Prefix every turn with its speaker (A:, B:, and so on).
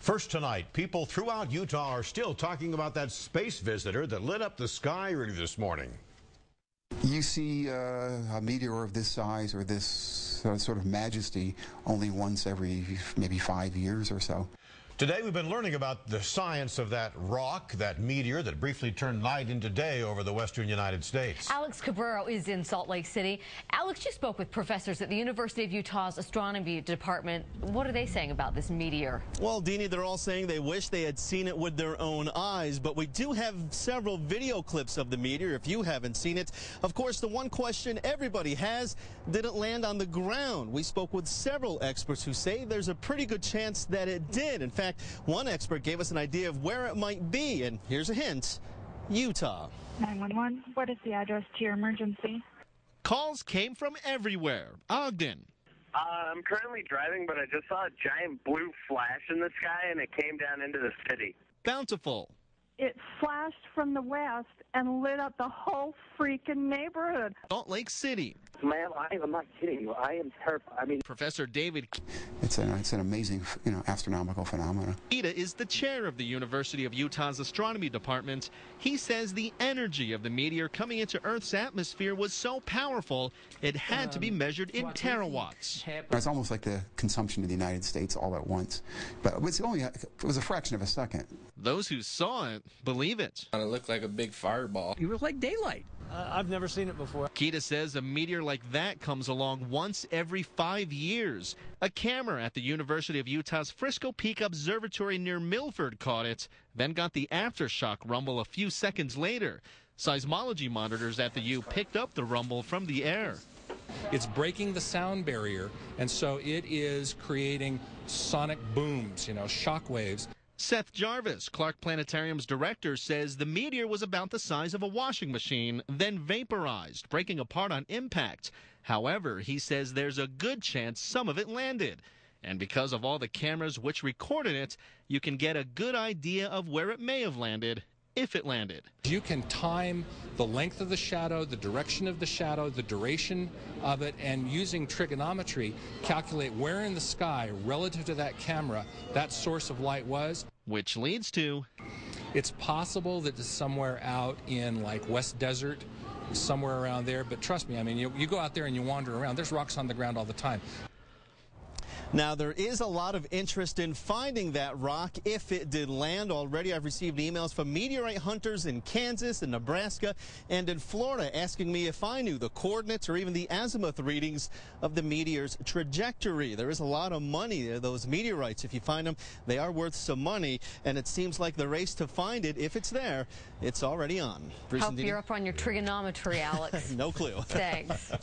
A: First tonight, people throughout Utah are still talking about that space visitor that lit up the sky early this morning.
B: You see a meteor of this size or this sort of majesty only once every maybe 5 years or so.
A: Today we've been learning about the science of that rock, that meteor that briefly turned night into day over the western United States.
C: Alex Cabrero is in Salt Lake City. Alex, you spoke with professors at the University of Utah's astronomy department. What are they saying about this meteor?
D: Well, Deanie, they're all saying they wish they had seen it with their own eyes, but we do have several video clips of the meteor if you haven't seen it. Of course, the one question everybody has, did it land on the ground? We spoke with several experts who say there's a pretty good chance that it did. In fact, one expert gave us an idea of where it might be, and here's a hint: Utah.
E: 911, what is the address to your emergency?
D: Calls came from everywhere. Ogden.
F: I'm currently driving, but I just saw a giant blue flash in the sky, and it came down into the city.
D: Bountiful.
E: It flashed from the west and lit up the whole freaking neighborhood.
D: Salt Lake City.
G: Ma'am, I'm not kidding you. I am terrified. I mean,
D: Professor David
B: It's an amazing, astronomical phenomenon.
D: Kita is the chair of the University of Utah's astronomy department. He says the energy of the meteor coming into Earth's atmosphere was so powerful it had to be measured in terawatts.
B: It's almost like the consumption of the United States all at once, but it was a fraction of a second.
D: Those who saw it believe it.
H: It looked like a big fireball.
I: It was like daylight.
J: I've never seen it before.
D: Kita says a meteor like that comes along once every 5 years. A camera at the University of Utah's Frisco Peak Observatory near Milford caught it, then got the aftershock rumble a few seconds later. Seismology monitors at the U picked up the rumble from the air.
K: It's breaking the sound barrier, and so it is creating sonic booms, shock waves.
D: Seth Jarvis, Clark Planetarium's director, says the meteor was about the size of a washing machine, then vaporized, breaking apart on impact. However, he says there's a good chance some of it landed. And because of all the cameras which recorded it, you can get a good idea of where it may have landed, if it landed.
K: You can time the length of the shadow, the direction of the shadow, the duration of it, and using trigonometry, calculate where in the sky, relative to that camera, that source of light was.
D: Which leads to...
K: It's possible that it's somewhere out in, like, West Desert, somewhere around there, but trust me, I mean, you go out there and you wander around, there's rocks on the ground all the time.
D: Now, there is a lot of interest in finding that rock if it did land. Already, I've received emails from meteorite hunters in Kansas and Nebraska and in Florida asking me if I knew the coordinates or even the azimuth readings of the meteor's trajectory. There is a lot of money there, those meteorites. If you find them, they are worth some money, and it seems like the race to find it, if it's there, it's already on.
C: Hope you're up on your trigonometry, Alex.
D: No clue.
C: Thanks.